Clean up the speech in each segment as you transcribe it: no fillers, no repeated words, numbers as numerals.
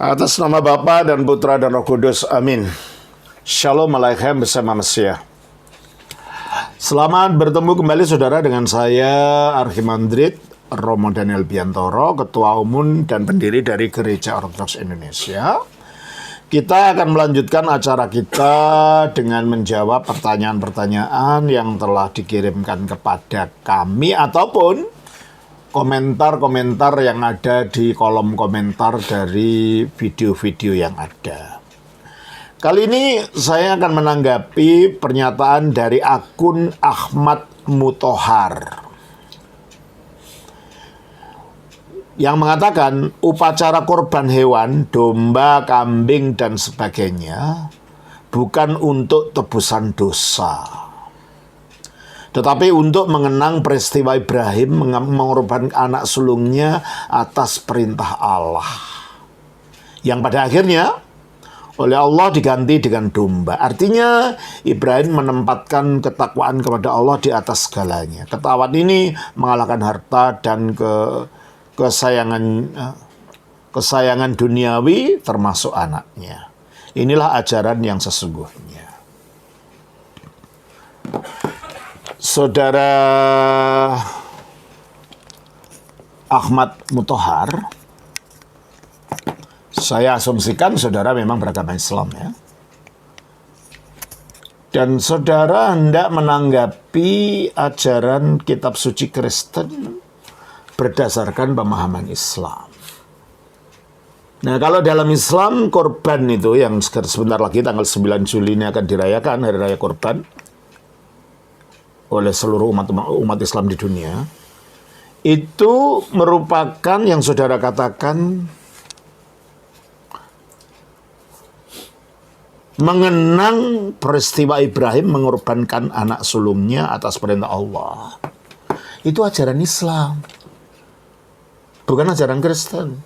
Atas nama Bapa dan Putra dan Roh Kudus, amin. Shalom Aleichem bersama Mesia. Selamat bertemu kembali saudara dengan saya Archimandrit Romo Daniel Biantoro, Ketua Umum dan pendiri dari Gereja Ortodoks Indonesia. Kita akan melanjutkan acara kita dengan menjawab pertanyaan-pertanyaan yang telah dikirimkan kepada kami ataupun komentar-komentar yang ada di kolom komentar dari video-video yang ada. Kali ini saya akan menanggapi pernyataan dari akun Ahmad Mutohar yang mengatakan upacara korban hewan, domba, kambing, dan sebagainya bukan untuk tebusan dosa, tetapi untuk mengenang peristiwa Ibrahim mengorbankan anak sulungnya atas perintah Allah, yang pada akhirnya oleh Allah diganti dengan domba. Artinya Ibrahim menempatkan ketakwaan kepada Allah di atas segalanya. Ketakwaan ini mengalahkan harta dan kesayangan duniawi termasuk anaknya. Inilah ajaran yang sesungguhnya. Saudara Ahmad Mutohar, saya asumsikan saudara memang beragama Islam ya. Dan saudara hendak menanggapi ajaran kitab suci Kristen berdasarkan pemahaman Islam. Nah, kalau dalam Islam korban itu yang sebentar lagi tanggal 9 Juli ini akan dirayakan Hari Raya Korban oleh seluruh umat Islam di dunia, itu merupakan yang saudara katakan mengenang peristiwa Ibrahim mengorbankan anak sulungnya atas perintah Allah. Itu ajaran Islam, bukan ajaran Kristen.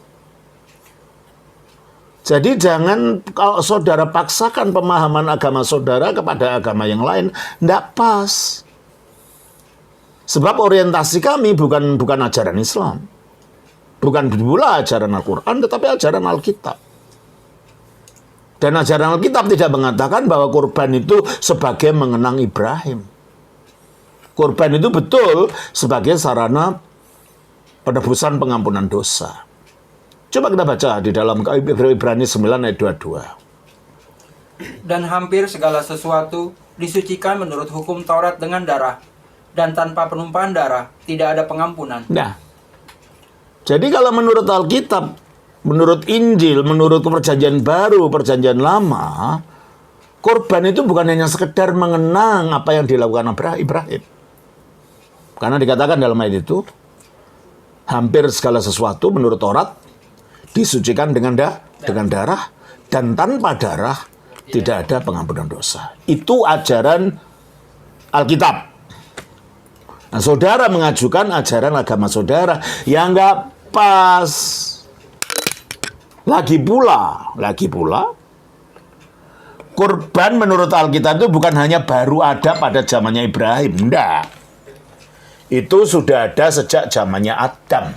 Jadi jangan kalau saudara paksakan pemahaman agama saudara kepada agama yang lain, tidak pas. Sebab orientasi kami bukan ajaran Islam, bukan pula ajaran Al-Quran, tetapi ajaran Alkitab. Dan ajaran Alkitab tidak mengatakan bahwa korban itu sebagai mengenang Ibrahim. Korban itu betul sebagai sarana penebusan pengampunan dosa. Coba kita baca di dalam Ibrani 9 ayat 22. Dan hampir segala sesuatu disucikan menurut hukum Taurat dengan darah, dan tanpa penumpahan darah tidak ada pengampunan. Nah, jadi kalau menurut Alkitab, menurut Injil, menurut Perjanjian Baru, Perjanjian Lama, korban itu bukan hanya sekedar mengenang apa yang dilakukan Ibrahim. Karena dikatakan dalam ayat itu, hampir segala sesuatu menurut Taurat disucikan dengan darah, dan tanpa darah tidak ada pengampunan dosa. Itu ajaran Alkitab. Nah, saudara mengajukan ajaran agama saudara yang nggak pas. Lagi pula, korban menurut Alkitab itu bukan hanya baru ada pada zamannya Ibrahim, enggak. Itu sudah ada sejak zamannya Adam.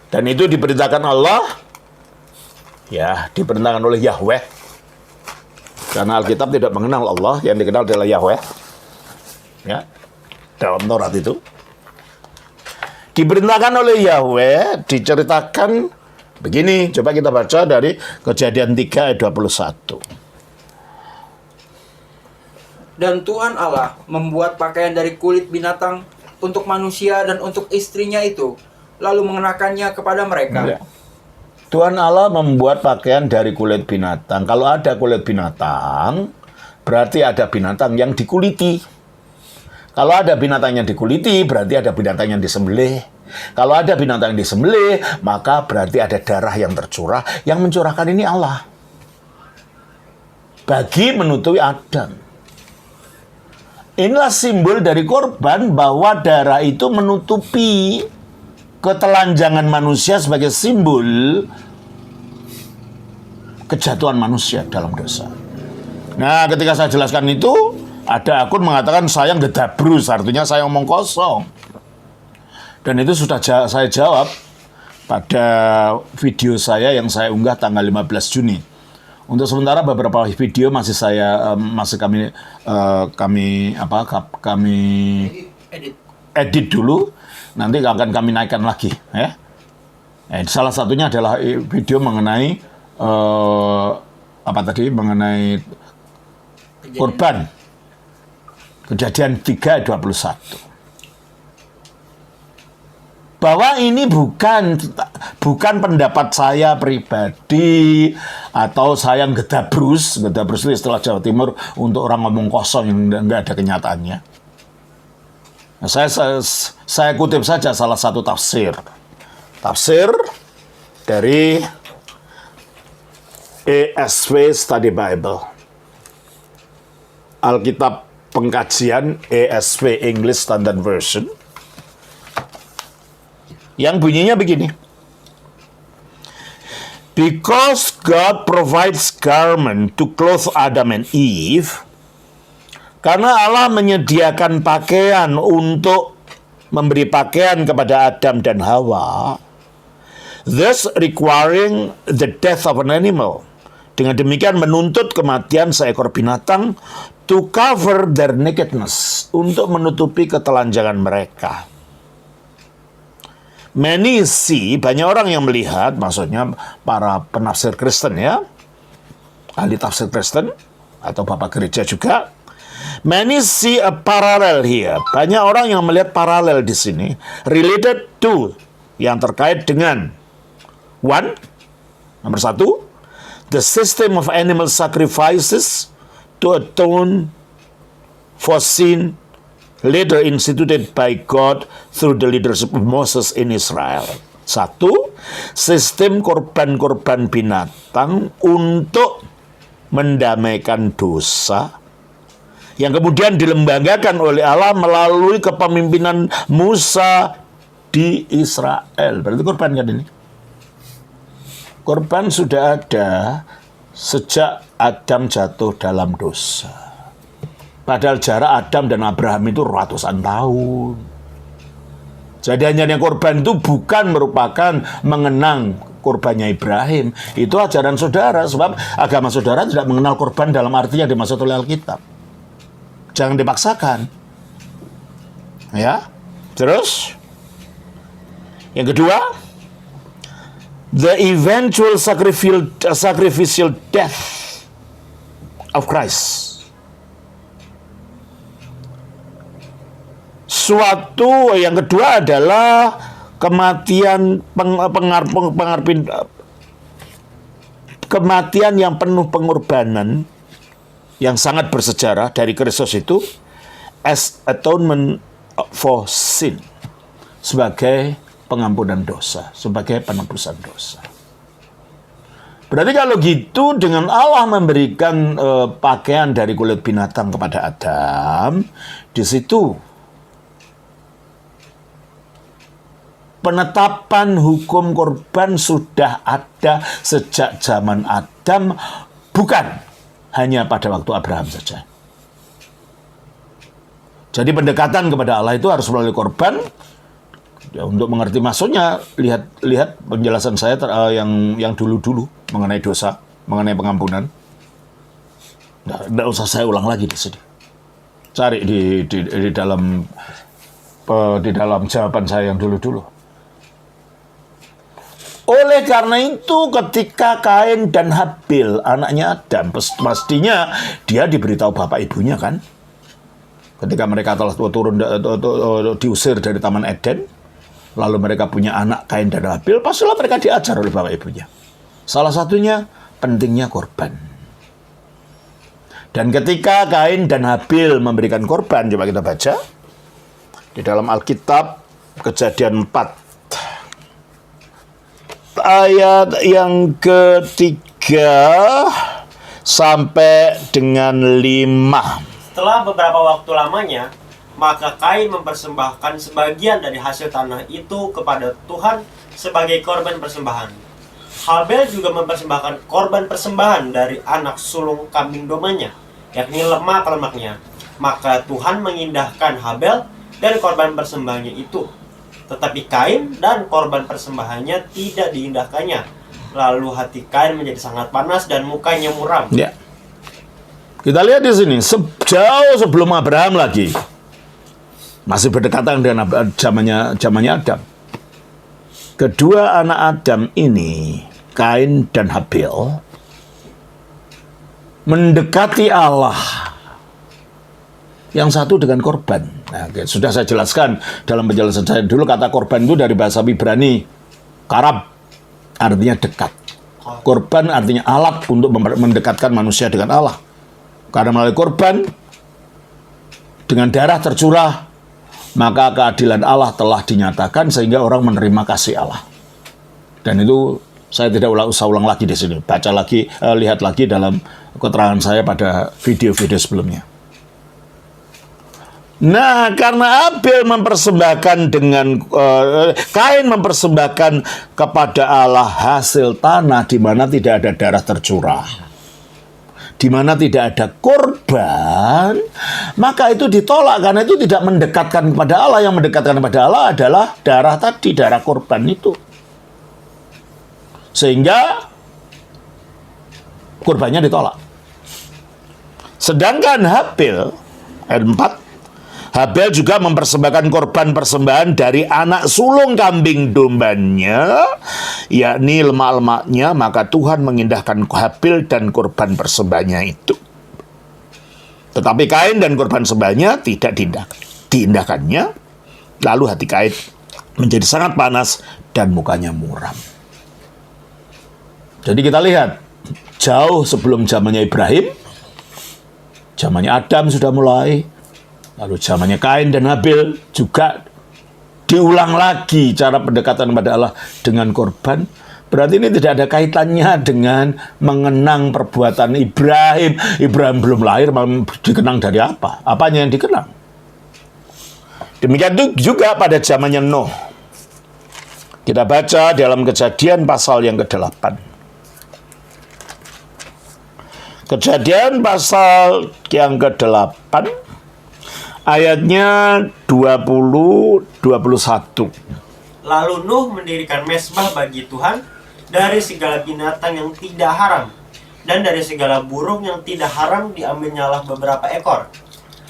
Dan itu diperintahkan Allah, ya, diperintahkan oleh Yahweh. Karena Alkitab tidak mengenal Allah, yang dikenal adalah Yahweh. Ya, dalam Taurat itu. Diperintahkan oleh Yahweh, diceritakan begini, coba kita baca dari Kejadian 3 ayat 21. Dan Tuhan Allah membuat pakaian dari kulit binatang untuk manusia dan untuk istrinya itu, lalu mengenakannya kepada mereka. Ya. Tuhan Allah membuat pakaian dari kulit binatang. Kalau ada kulit binatang, berarti ada binatang yang dikuliti. Kalau ada binatang yang dikuliti, berarti ada binatang yang disembelih. Kalau ada binatang yang disembelih, maka berarti ada darah yang tercurah. Yang mencurahkan ini Allah. Bagi menutupi Adam. Inilah simbol dari korban bahwa darah itu menutupi ketelanjangan manusia sebagai simbol kejatuhan manusia dalam dosa. Nah, ketika saya jelaskan itu, ada akun mengatakan saya ngedabrus, artinya saya omong kosong. Dan itu sudah saya jawab pada video saya yang saya unggah tanggal 15 Juni. Untuk sementara beberapa video masih kami edit dulu, nanti akan kami naikkan lagi, ya. Salah satunya adalah video mengenai mengenai korban kejadian 3:21. Bahwa ini bukan pendapat saya pribadi atau saya gedabrus itu istilah Jawa Timur untuk orang ngomong kosong yang nggak ada kenyataannya. Nah, saya kutip saja salah satu tafsir dari ESV Study Bible, Alkitab Pengkajian ESV English Standard Version, yang bunyinya begini. Because God provides garment to clothe Adam and Eve, karena Allah menyediakan pakaian untuk memberi pakaian kepada Adam dan Hawa, thus requiring the death of an animal. Dengan demikian menuntut kematian seekor binatang to cover their nakedness, untuk menutupi ketelanjangan mereka. Many see, banyak orang yang melihat, maksudnya para penafsir Kristen, ya, ahli tafsir Kristen atau bapak gereja juga. Many see a parallel here. Banyak orang yang melihat paralel di sini, related to, yang terkait dengan nomor satu, the system of animal sacrifices to atone for sin later instituted by God through the leadership of Moses in Israel. Satu, sistem korban-korban binatang untuk mendamaikan dosa yang kemudian dilembagakan oleh Allah melalui kepemimpinan Musa di Israel. Berarti korban kan ini? Korban sudah ada sejak Adam jatuh dalam dosa. Padahal jarak Adam dan Abraham itu ratusan tahun. Jadi hanya korban itu bukan merupakan mengenang korbannya Ibrahim. Itu ajaran saudara, sebab agama saudara tidak mengenal korban dalam arti yang dimaksud oleh Alkitab. Jangan dipaksakan. Ya. Terus yang kedua, the eventual sacrificial death of Christ. Suatu yang kedua adalah kematian yang penuh pengorbanan, yang sangat bersejarah dari Kristus itu, as atonement for sin, sebagai pengampunan dosa, sebagai penebusan dosa. Berarti kalau gitu, dengan Allah memberikan pakaian dari kulit binatang kepada Adam, di situ penetapan hukum korban sudah ada sejak zaman Adam, bukan hanya pada waktu Abraham saja. Jadi pendekatan kepada Allah itu harus melalui korban. Ya, untuk mengerti maksudnya, lihat penjelasan saya yang dulu-dulu mengenai dosa, mengenai pengampunan. Nggak usah saya ulang lagi di sini. Cari di dalam jawaban saya yang dulu-dulu. Oleh karena itu, ketika Kain dan Habil, anaknya Adam, pastinya dia diberitahu bapak ibunya kan. Ketika mereka telah diusir dari Taman Eden, lalu mereka punya anak Kain dan Habil, pastilah mereka diajar oleh bapak ibunya. Salah satunya pentingnya korban. Dan ketika Kain dan Habil memberikan korban, coba kita baca di dalam Alkitab Kejadian 4. Ayat yang ketiga sampai dengan 5. Setelah beberapa waktu lamanya, maka Kain mempersembahkan sebagian dari hasil tanah itu kepada Tuhan sebagai korban persembahan. Habel juga mempersembahkan korban persembahan dari anak sulung kambing domanya, yakni lemak-lemaknya. Maka Tuhan mengindahkan Habel dan korban persembahannya itu. Tetapi Kain dan korban persembahannya tidak diindahkannya. Lalu hati Kain menjadi sangat panas dan mukanya muram. Ya. Kita lihat di sini, jauh sebelum Abraham lagi. Masih berdekatan dengan zamannya Adam. Kedua anak Adam ini, Kain dan Habil, mendekati Allah. Yang satu dengan korban. Nah, sudah saya jelaskan dalam penjelasan saya dulu, kata korban itu dari bahasa Ibrani, karab, artinya dekat. Korban artinya alat untuk mendekatkan manusia dengan Allah. Karena melalui korban, dengan darah tercurah, maka keadilan Allah telah dinyatakan sehingga orang menerima kasih Allah. Dan itu saya tidak usah ulang lagi di sini. Baca lagi, lihat lagi dalam keterangan saya pada video-video sebelumnya. Nah, karena Abel mempersembahkan Kain mempersembahkan kepada Allah hasil tanah di mana tidak ada darah tercurah, di mana tidak ada korban, maka itu ditolak karena itu tidak mendekatkan kepada Allah. Yang mendekatkan kepada Allah adalah darah tadi, darah korban itu. Sehingga korbannya ditolak. Sedangkan Habil, ayat 4, Habel juga mempersembahkan korban persembahan dari anak sulung kambing dombanya, yakni lemak-lemaknya, maka Tuhan mengindahkan Habil dan korban persembahannya itu. Tetapi Kain dan korban sembahnya tidak diindahkannya. Lalu hati Kain menjadi sangat panas dan mukanya muram. Jadi kita lihat, jauh sebelum zamannya Ibrahim, zamannya Adam sudah mulai. Lalu zamannya Kain dan Habil juga diulang lagi cara pendekatan kepada Allah dengan korban. Berarti ini tidak ada kaitannya dengan mengenang perbuatan Ibrahim. Ibrahim belum lahir, dikenang dari apa? Apanya yang dikenang? Demikian juga pada zamannya Nuh. Kita baca dalam Kejadian pasal yang ke-8. Kejadian pasal yang ke-8. Ayatnya 20-21. Lalu Nuh mendirikan mezbah bagi Tuhan dari segala binatang yang tidak haram, dan dari segala burung yang tidak haram diambilnyalah beberapa ekor.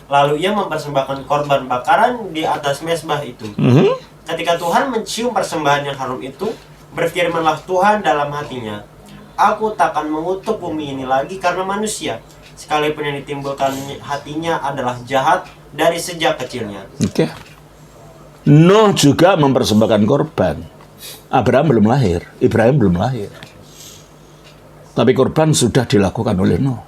Lalu ia mempersembahkan korban bakaran di atas mezbah itu. Ketika Tuhan mencium persembahan yang harum itu, berfirmanlah Tuhan dalam hatinya, "Aku takkan mengutuk bumi ini lagi karena manusia, sekalipun yang ditimbulkan hatinya adalah jahat dari sejak kecilnya." Oke. Nuh juga mempersembahkan korban. Abraham belum lahir, Ibrahim belum lahir. Tapi korban sudah dilakukan oleh Nuh.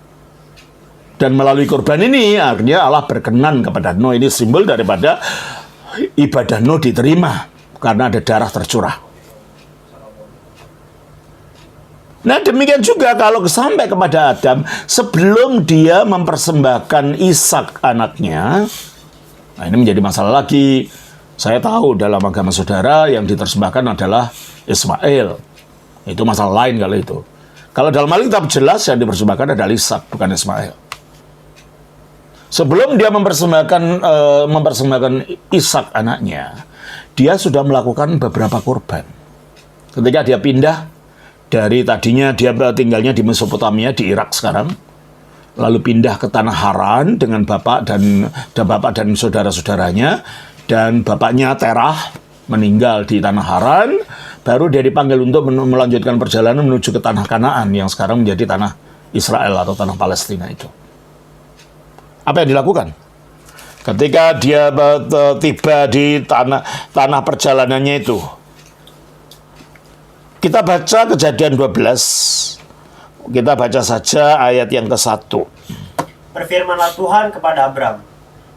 Dan melalui korban ini akhirnya Allah berkenan kepada Nuh. Ini simbol daripada ibadah Nuh diterima karena ada darah tercurah. Nah, demikian juga kalau sampai kepada Adam, sebelum dia mempersembahkan Ishak anaknya, nah ini menjadi masalah lagi. Saya tahu dalam agama saudara yang dipersembahkan adalah Ismail. Itu masalah lain kalau itu. Kalau dalam Alkitab jelas yang dipersembahkan adalah Ishak, bukan Ismail. Sebelum dia mempersembahkan Ishak anaknya, dia sudah melakukan beberapa korban. Ketika dia pindah dari tadinya dia tinggalnya di Mesopotamia, di Irak sekarang, lalu pindah ke tanah Haran dengan bapak dan saudara-saudaranya, dan bapaknya Terah meninggal di tanah Haran, baru dia dipanggil untuk melanjutkan perjalanan menuju ke tanah Kanaan yang sekarang menjadi tanah Israel atau tanah Palestina itu. Apa yang dilakukan? Ketika dia tiba di tanah perjalanannya itu, kita baca Kejadian 12. Kita baca saja ayat yang ke-1. Berfirmanlah Tuhan kepada Abram,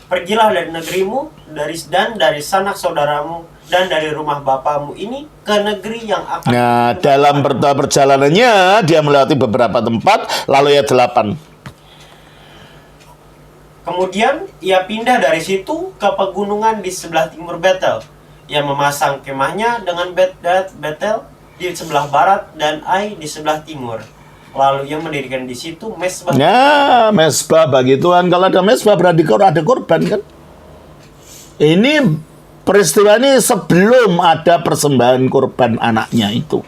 "Pergilah dari negerimu, dari sanak saudaramu, dan dari rumah bapamu ini ke negeri yang akan..." Nah, dalam perjalanannya dia melewati beberapa tempat, lalu ayat 8. Kemudian ia pindah dari situ ke pegunungan di sebelah timur Betel. Ia memasang kemahnya dengan Betel di sebelah barat dan Ai di sebelah timur. Lalu ia mendirikan di situ mezbah. Nah, mezbah bagi Tuhan. Kalau ada mezbah berarti ada korban kan? Ini peristiwa ini sebelum ada persembahan korban anaknya itu.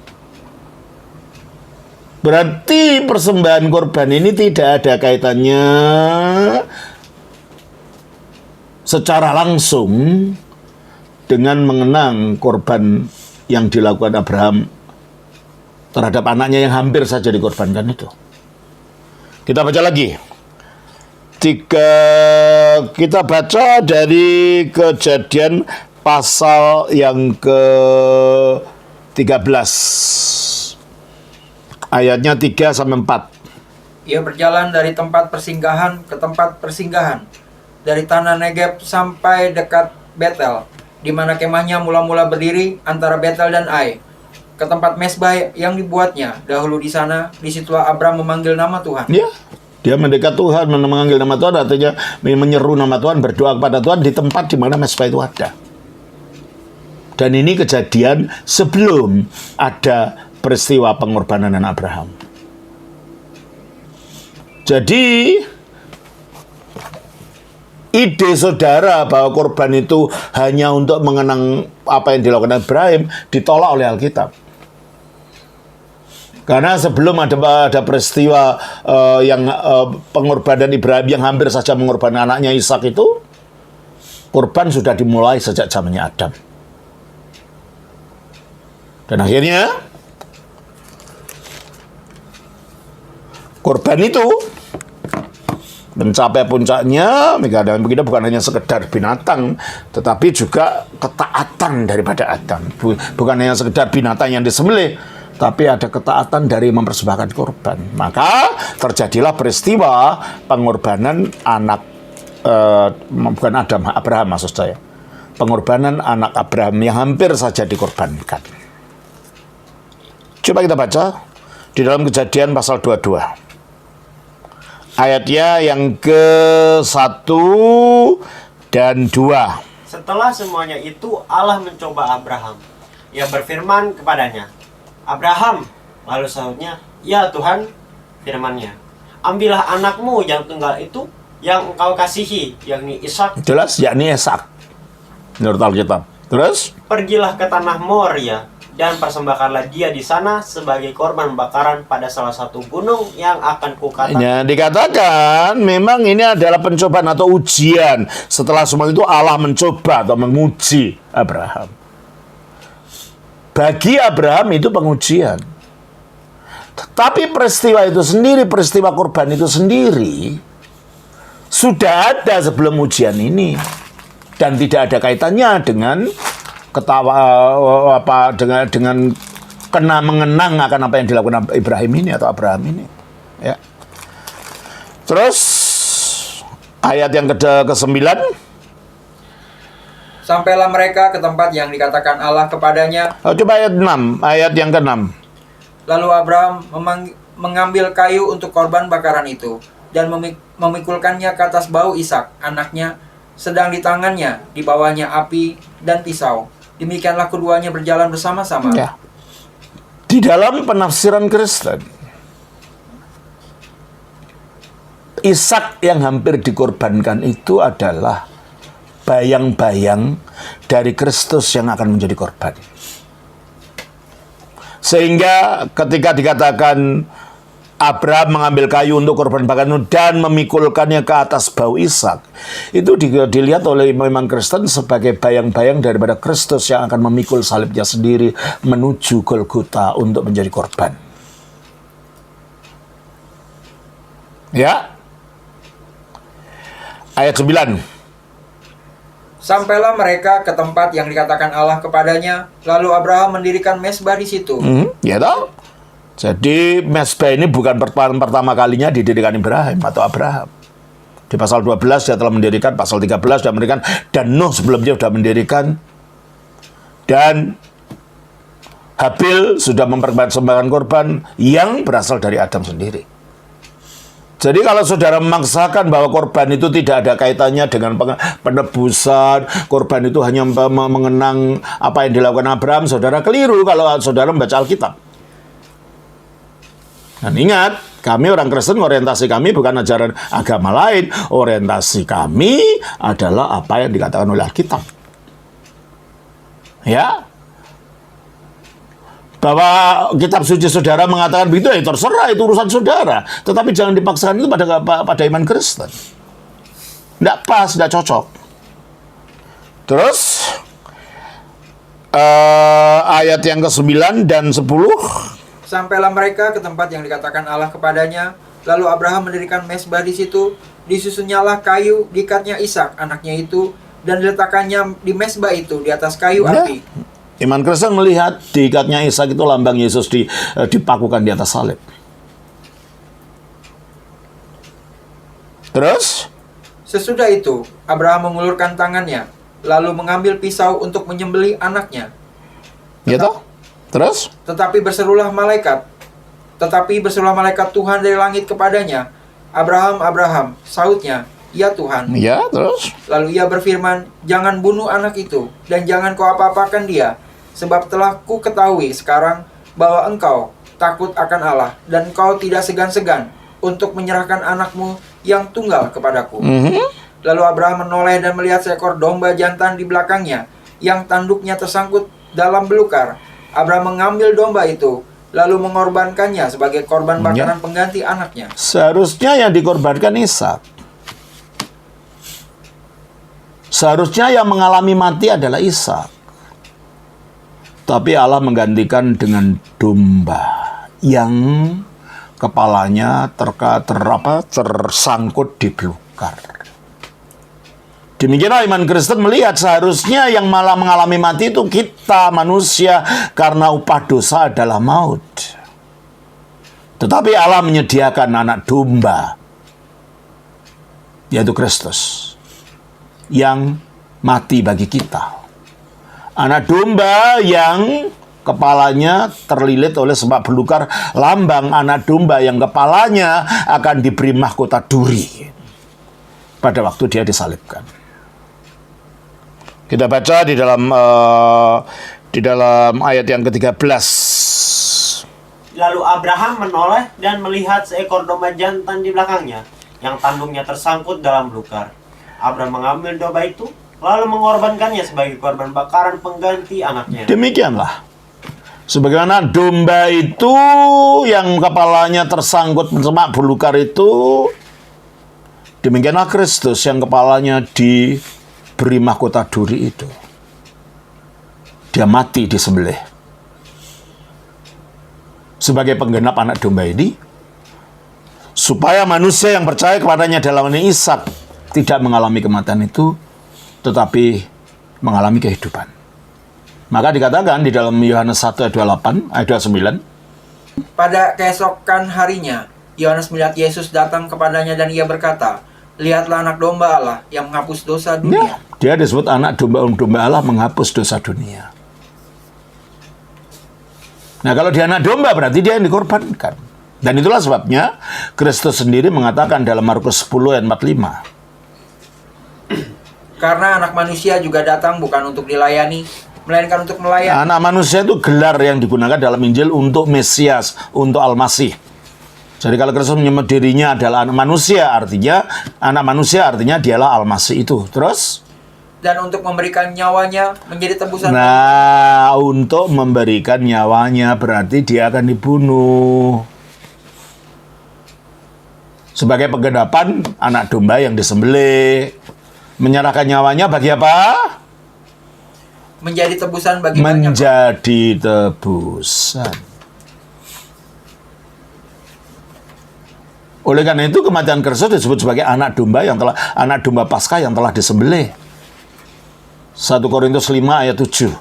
Berarti persembahan korban ini tidak ada kaitannya secara langsung dengan mengenang korban yang dilakukan Abraham terhadap anaknya yang hampir saja dikorbankan itu. Kita baca lagi. Kita baca dari Kejadian pasal yang ke-13. Ayatnya 3 sampai 4. Ia berjalan dari tempat persinggahan ke tempat persinggahan, dari tanah Negeb sampai dekat Betel, di mana kemahnya mula-mula berdiri antara Betel dan Ai, ke tempat mesbah yang dibuatnya. Dahulu di sana, disitulah Abram memanggil nama Tuhan. Ya, dia mendekat Tuhan, memanggil nama Tuhan, artinya menyeru nama Tuhan, berdoa kepada Tuhan di tempat di mana mesbah itu ada. Dan ini kejadian sebelum ada peristiwa pengorbanan Abraham. Jadi ide saudara bahwa korban itu hanya untuk mengenang apa yang dilakukan Ibrahim ditolak oleh Alkitab. Karena sebelum ada peristiwa pengorbanan Ibrahim yang hampir saja mengorbankan anaknya Ishak itu, korban sudah dimulai sejak zamannya Adam. Dan akhirnya korban itu mencapai puncaknya. Dengan begitu bukan hanya sekedar binatang, tetapi juga ketaatan daripada Adam. Bukan hanya sekedar binatang yang disembelih, tapi ada ketaatan dari mempersembahkan korban. Maka terjadilah peristiwa pengorbanan anak, bukan Abraham maksud saya. Pengorbanan anak Abraham yang hampir saja dikorbankan. Coba kita baca di dalam Kejadian pasal 22. Ayatnya yang ke-1 dan 2. Setelah semuanya itu Allah mencoba Abraham. Ia berfirman kepadanya, Abraham. Lalu sahutnya, ya Tuhan, firman-Nya, ambillah anakmu yang tunggal itu yang engkau kasihi, yakni Ishak. Jelas, yakni Ishak menurut Alkitab. Terus? Pergilah ke tanah Moria dan persembahkanlah dia di sana sebagai korban bakaran pada salah satu gunung yang akan kukatakan. Ya, dikatakan memang ini adalah pencobaan atau ujian. Setelah semua itu Allah mencoba atau menguji Abraham. Bagi Abraham itu pengujian. Tapi peristiwa itu sendiri, peristiwa korban itu sendiri sudah ada sebelum ujian ini. Dan tidak ada kaitannya dengan dengan kena mengenang akan apa yang dilakukan Ibrahim ini atau Abraham ini. Ya. Terus ayat yang ke-9. Sampailah mereka ke tempat yang dikatakan Allah kepadanya. Coba ayat 6, ayat yang ke-6. Lalu Abraham mengambil kayu untuk korban bakaran itu dan memikulkannya ke atas bahu Ishak, anaknya, sedang di tangannya dibawanya api dan pisau. Demikianlah keduanya berjalan bersama-sama. Ya. Di dalam penafsiran Kristen, Ishak yang hampir dikorbankan itu adalah bayang-bayang dari Kristus yang akan menjadi korban. Sehingga ketika dikatakan Abraham mengambil kayu untuk korban bakaran dan memikulkannya ke atas bahu Ishak, itu dilihat oleh imam Kristen sebagai bayang-bayang daripada Kristus yang akan memikul salibnya sendiri menuju Golgota untuk menjadi korban. Ya. Ayat 9. Sampailah mereka ke tempat yang dikatakan Allah kepadanya, lalu Abraham mendirikan mesbah di situ. Ya toh? Jadi mesbah ini bukan pertama kalinya didirikan Ibrahim atau Abraham. Di pasal 12 dia telah mendirikan, pasal 13 sudah mendirikan, dan Nuh sebelumnya sudah mendirikan, dan Habil sudah mempersembahkan korban yang berasal dari Adam sendiri. Jadi kalau saudara memaksakan bahwa korban itu tidak ada kaitannya dengan penebusan, korban itu hanya mengenang apa yang dilakukan Abraham, saudara keliru kalau saudara membaca Alkitab. Dan ingat, kami orang Kristen, orientasi kami bukan ajaran agama lain. Orientasi kami adalah apa yang dikatakan oleh Alkitab. Ya. Bahwa kitab suci saudara mengatakan begitu, ya terserah, itu urusan saudara. Tetapi jangan dipaksakan itu pada iman Kristen. Tidak pas, tidak cocok. Terus ayat yang ke-9 dan 10. Sampailah mereka ke tempat yang dikatakan Allah kepadanya. Lalu Abraham mendirikan mezbah di situ. Disusunnyalah kayu, diikatnya Ishak anaknya itu, dan diletakkannya di mezbah itu di atas kayu Ya. api. Iman Kristen melihat diikatnya Ishak itu lambang Yesus dipakukan di atas salib. Terus Sesudah itu, Abraham mengulurkan tangannya, lalu mengambil pisau untuk menyembelih anaknya. gitu. Terus Tetapi berserulah malaikat Tuhan dari langit kepadanya, Abraham, Abraham, sautnya, ya Tuhan. ya, terus Lalu ia berfirman, jangan bunuh anak itu, dan jangan kau apa-apakan dia, sebab telah ku ketahui sekarang bahwa engkau takut akan Allah, dan kau tidak segan-segan untuk menyerahkan anakmu yang tunggal kepadaku. Lalu Abraham menoleh dan melihat seekor domba jantan di belakangnya, yang tanduknya tersangkut dalam belukar. Abraham mengambil domba itu, lalu mengorbankannya sebagai korban bakaran pengganti anaknya. seharusnya yang dikorbankan Ishak. Seharusnya yang mengalami mati adalah Ishak. Tapi Allah menggantikan dengan domba yang kepalanya tersangkut di belukar. Demikianlah iman Kristen melihat seharusnya yang malah mengalami mati itu kita manusia, karena upah dosa adalah maut. Tetapi Allah menyediakan anak domba, yaitu Kristus, yang mati bagi kita. Anak domba yang kepalanya terlilit oleh semak belukar, lambang anak domba yang kepalanya akan diberi mahkota duri pada waktu dia disalibkan. Kita baca di dalam ayat yang ke-13. Lalu Abraham menoleh dan melihat seekor domba jantan di belakangnya, yang tanduknya tersangkut dalam belukar. Abraham mengambil domba itu, lalu mengorbankannya sebagai korban bakaran pengganti anaknya. Demikianlah. Sebagaimana domba itu yang kepalanya tersangkut semak belukar itu, demikianlah Kristus yang kepalanya diberi mahkota duri itu. Dia mati disembelih. Sebagai penggenap anak domba ini, supaya manusia yang percaya kepadanya dalam ini Ishak tidak mengalami kematian itu, tetapi mengalami kehidupan. Maka dikatakan di dalam Yohanes 1 ayat 28, ayat 29. Pada keesokan harinya, Yohanes melihat Yesus datang kepadanya dan ia berkata, lihatlah anak domba Allah yang menghapus dosa dunia. Dia disebut anak domba Allah menghapus dosa dunia. Nah, kalau dia anak domba berarti dia yang dikorbankan. Dan itulah sebabnya Kristus sendiri mengatakan dalam Markus 10 ayat 45. Karena anak manusia juga datang bukan untuk dilayani, melainkan untuk melayani. Anak manusia itu gelar yang digunakan dalam Injil untuk Mesias, untuk Al-Masih. Jadi kalau Kristus menyebut dirinya adalah anak manusia artinya dialah Al-Masih itu. Terus? Dan untuk memberikan nyawanya menjadi tebusan. Nah, untuk memberikan nyawanya berarti dia akan dibunuh. Sebagai penggenapan anak domba yang disembelih. Menyerahkan nyawanya bagi apa? Menjadi tebusan bagi banyak. Menjadi tebusan. Oleh karena itu kematian Kristus disebut sebagai anak domba Paskah yang telah disembelih. 1 Korintus 5 ayat 7.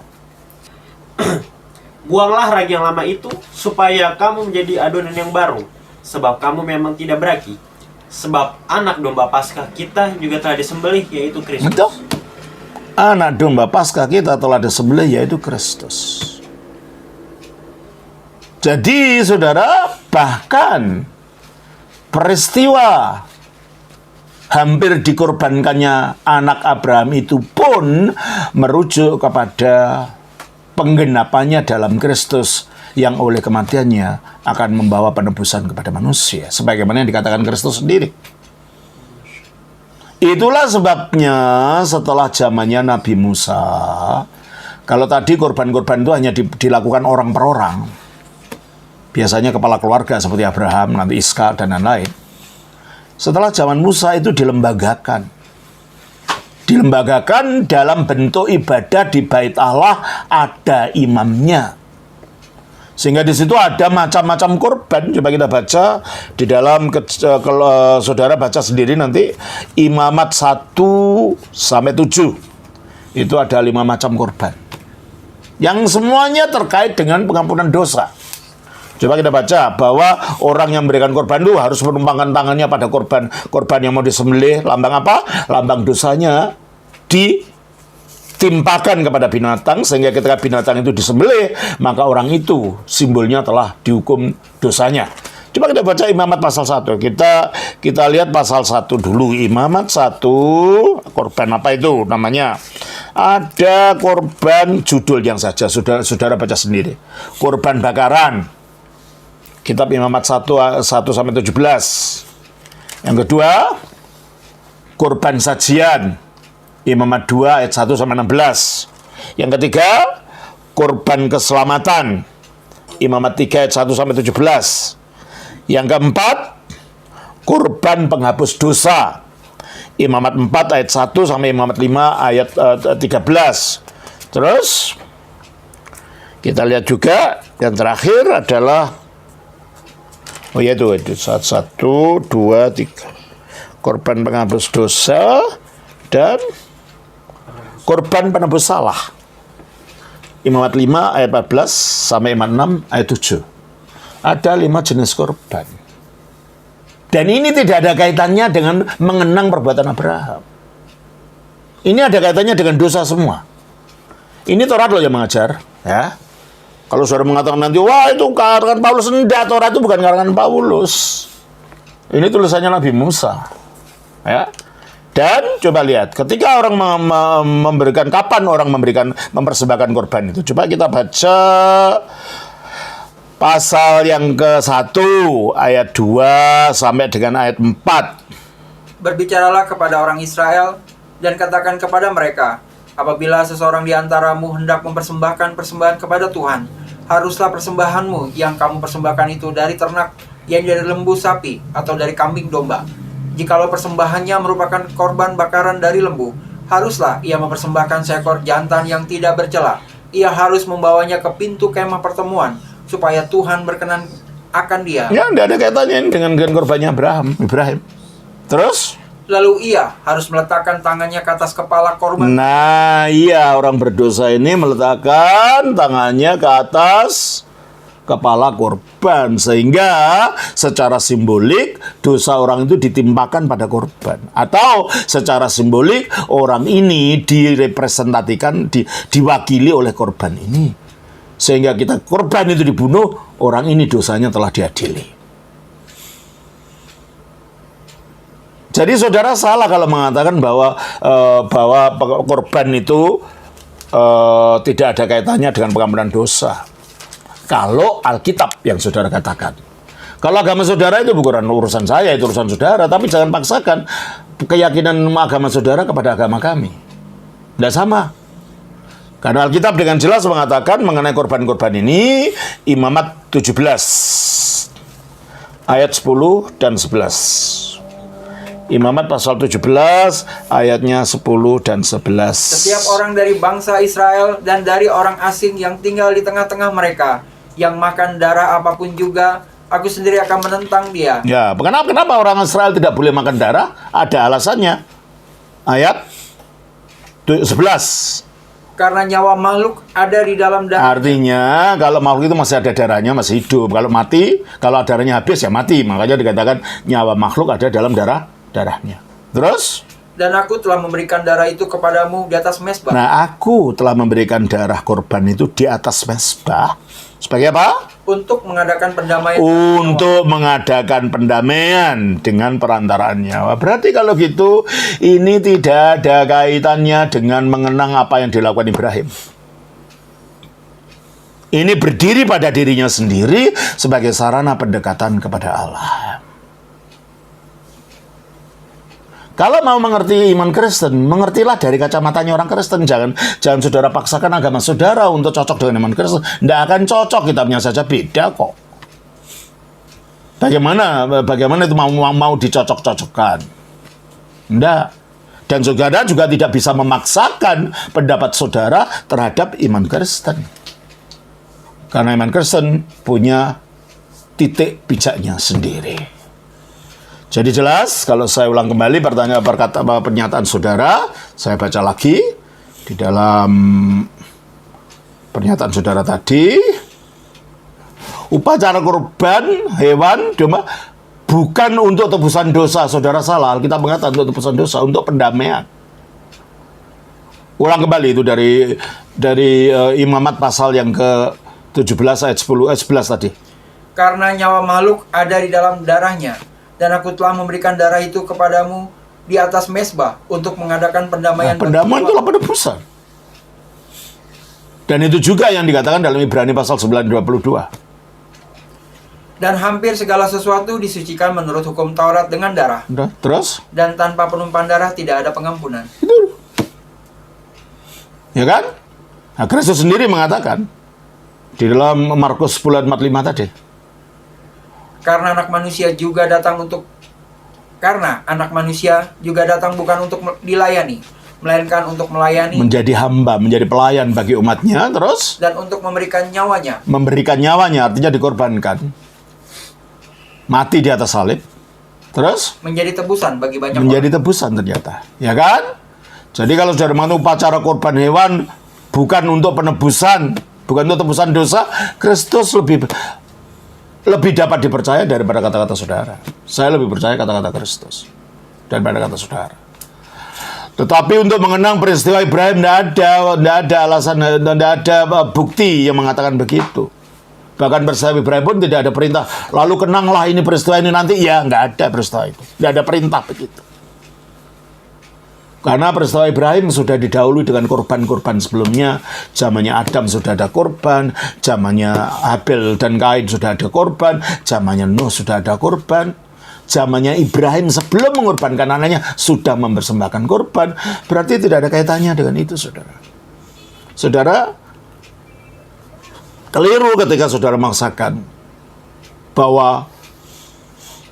Buanglah ragi yang lama itu, supaya kamu menjadi adonan yang baru, sebab kamu memang tidak beragi. Sebab anak domba Paskah kita juga telah disembelih, yaitu Kristus. Betul. Anak domba Paskah kita telah disembelih, yaitu Kristus. Jadi, saudara, bahkan peristiwa hampir dikorbankannya anak Abraham itu pun merujuk kepada penggenapannya dalam Kristus yang oleh kematiannya akan membawa penebusan kepada manusia. Sebagaimana yang dikatakan Kristus sendiri. Itulah sebabnya setelah zamannya Nabi Musa, Kalau tadi korban-korban itu hanya dilakukan orang per orang, biasanya kepala keluarga seperti Abraham, nanti Iskak, dan lain-lain. Setelah zaman Musa itu dilembagakan. Dilembagakan dalam bentuk ibadah di Bait Allah, ada imamnya. Sehingga di situ ada macam-macam korban. Coba kita baca di dalam, kalau saudara baca sendiri nanti, Imamat 1-7. Itu ada 5 macam korban. Yang semuanya terkait dengan pengampunan dosa. Coba kita baca bahwa orang yang memberikan korban itu harus menumpangkan tangannya pada korban yang mau disembelih. Lambang apa? Lambang dosanya ditimpakan kepada binatang, sehingga ketika binatang itu disembelih, maka orang itu simbolnya telah dihukum dosanya. Coba kita baca Imamat pasal 1. Kita lihat pasal 1 dulu. Imamat 1, korban apa itu namanya? Ada korban, judul yang saja, saudara baca sendiri. Korban bakaran. Kitab Imamat 1-17. Yang kedua, korban sajian. Imamat 2 ayat 1-16. Yang ketiga, korban keselamatan. Imamat 3 ayat 1-17. Yang keempat, korban penghapus dosa. Imamat 4 ayat 1 sampai Imamat 5 ayat 13. Terus kita lihat juga yang terakhir adalah yaitu 1, 2, 3. Korban penghapus dosa dan korban penebus salah. Imamat 5 ayat 14 sampai Imamat 6 ayat 7. Ada 5 jenis korban. Dan ini tidak ada kaitannya dengan mengenang perbuatan Abraham. Ini ada kaitannya dengan dosa semua. Ini Taurat loh yang mengajar, ya. Kalau saudara mengatakan nanti, wah itu karangan Paulus, enggak, Taurat itu bukan karangan Paulus. Ini tulisannya Nabi Musa, ya. Dan coba lihat, ketika orang memberikan, kapan orang mempersembahkan korban itu? Coba kita baca pasal yang ke-1 ayat 2 sampai dengan ayat 4. Berbicaralah kepada orang Israel dan katakan kepada mereka, apabila seseorang di antaramu hendak mempersembahkan persembahan kepada Tuhan, haruslah persembahanmu yang kamu persembahkan itu dari ternak, yang dari lembu sapi atau dari kambing domba. Jikalau persembahannya merupakan korban bakaran dari lembu, haruslah ia mempersembahkan seekor jantan yang tidak bercela. Ia harus membawanya ke pintu kemah pertemuan, supaya Tuhan berkenan akan dia. Ya, tidak ada kaitannya dengan korbannya Ibrahim. Terus? Lalu ia harus meletakkan tangannya ke atas kepala korban. Nah, iya, orang berdosa ini meletakkan tangannya ke atas kepala korban, sehingga secara simbolik dosa orang itu ditimpakan pada korban, atau secara simbolik orang ini direpresentasikan, diwakili oleh korban ini, sehingga kita korban itu dibunuh, orang ini dosanya telah diadili. Jadi saudara salah kalau mengatakan bahwa korban itu tidak ada kaitannya dengan pengampunan dosa. Kalau Alkitab yang saudara katakan. Kalau agama saudara itu bukan urusan saya, itu urusan saudara. Tapi jangan paksakan keyakinan agama saudara kepada agama kami. Tidak sama. Karena Alkitab dengan jelas mengatakan mengenai korban-korban ini, Imamat 17, ayat 10 dan 11. Imamat pasal 17, ayatnya 10 dan 11. Setiap orang dari bangsa Israel dan dari orang asing yang tinggal di tengah-tengah mereka, yang makan darah apapun juga, aku sendiri akan menentang dia. Ya, kenapa orang Israel tidak boleh makan darah? Ada alasannya. Ayat 11. Karena nyawa makhluk ada di dalam darah. Artinya, kalau makhluk itu masih ada darahnya, masih hidup. Kalau mati, kalau darahnya habis, ya mati. Makanya dikatakan nyawa makhluk ada dalam darahnya. Terus? Dan aku telah memberikan darah itu kepadamu di atas mezbah. Nah, aku telah memberikan darah korban itu di atas mezbah. Sebagai apa? Untuk mengadakan pendamaian. Untuk mengadakan pendamaian dengan perantaraan nyawa. Berarti kalau gitu, ini tidak ada kaitannya dengan mengenang apa yang dilakukan Ibrahim. Ini berdiri pada dirinya sendiri sebagai sarana pendekatan kepada Allah. Kalau mau mengerti iman Kristen, mengertilah dari kacamatanya orang Kristen. Jangan saudara paksakan agama saudara untuk cocok dengan iman Kristen. Tidak akan cocok, kitabnya saja beda kok. Bagaimana itu mau dicocok-cocokkan? Tidak. Dan saudara juga tidak bisa memaksakan pendapat saudara terhadap iman Kristen. Karena iman Kristen punya titik bijaknya sendiri. Jadi jelas, kalau saya ulang kembali pernyataan saudara, saya baca lagi di dalam pernyataan saudara tadi. Upacara kurban hewan domba bukan untuk tebusan dosa. Saudara salah, kita mengatakan untuk tebusan dosa, untuk pendamaian. Ulang kembali itu dari Imamat pasal yang ke-17 ayat 11 tadi. Karena nyawa makhluk ada di dalam darahnya, dan aku telah memberikan darah itu kepadamu di atas mezbah untuk mengadakan pendamaian. Pendamaian itulah penebusan. Dan itu juga yang dikatakan dalam Ibrani pasal 9:22. Dan hampir segala sesuatu disucikan menurut hukum Taurat dengan darah. Terus? Dan tanpa penumpahan darah tidak ada pengampunan. Itu. Ya kan? Nah, Kristus sendiri mengatakan di dalam Markus 10:45 tadi. Karena anak manusia juga datang bukan untuk dilayani, melainkan untuk melayani, menjadi hamba, menjadi pelayan bagi umatnya, terus dan untuk memberikan nyawanya. Memberikan nyawanya artinya dikorbankan. Mati di atas salib. Terus menjadi tebusan bagi banyak menjadi orang. Tebusan ternyata. Ya kan? Jadi kalau saudara mengatakan upacara korban hewan bukan untuk penebusan, bukan untuk tebusan dosa, Kristus lebih dapat dipercaya daripada kata-kata saudara. Saya lebih percaya kata-kata Kristus daripada kata saudara. Tetapi untuk mengenang peristiwa Ibrahim tidak ada alasan, tidak ada bukti yang mengatakan begitu. Bahkan peristiwa Ibrahim pun tidak ada perintah. Lalu kenanglah ini peristiwa ini nanti. Ya, nggak ada peristiwa itu. Tidak ada perintah begitu. Karena peristiwa Ibrahim sudah didahului dengan korban-korban sebelumnya. Zamannya Adam sudah ada korban. Zamannya Habel dan Kain sudah ada korban. Zamannya Nuh sudah ada korban. Zamannya Ibrahim sebelum mengorbankan anaknya sudah mempersembahkan korban. Berarti tidak ada kaitannya dengan itu, saudara. Saudara, keliru ketika saudara memaksakan bahwa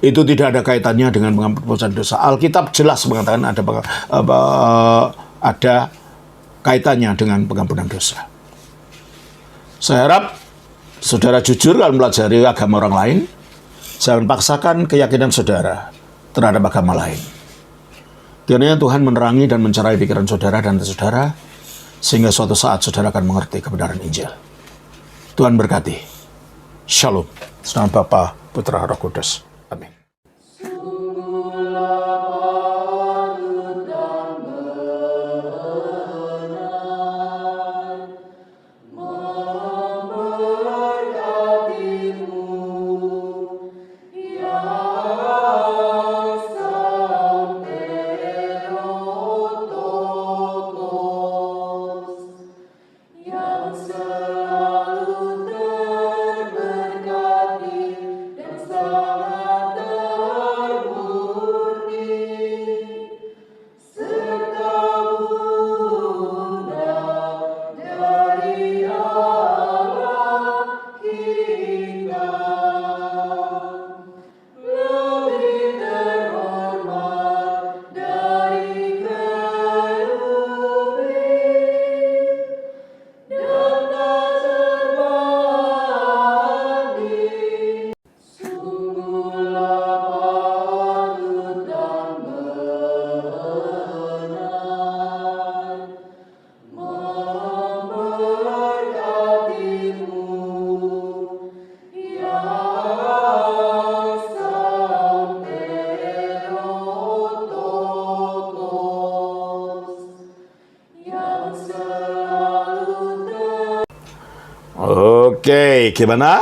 itu tidak ada kaitannya dengan pengampunan dosa. Alkitab jelas mengatakan ada kaitannya dengan pengampunan dosa. Saya harap saudara jujur kalau mempelajari agama orang lain. Jangan paksakan keyakinan saudara terhadap agama lain. Kiranya Tuhan menerangi dan mencerai pikiran saudara dan saudara, sehingga suatu saat saudara akan mengerti kebenaran Injil. Tuhan berkati. Shalom. Selamat Bapa, Putra, Roh Kudus. Amin. Oke, gimana?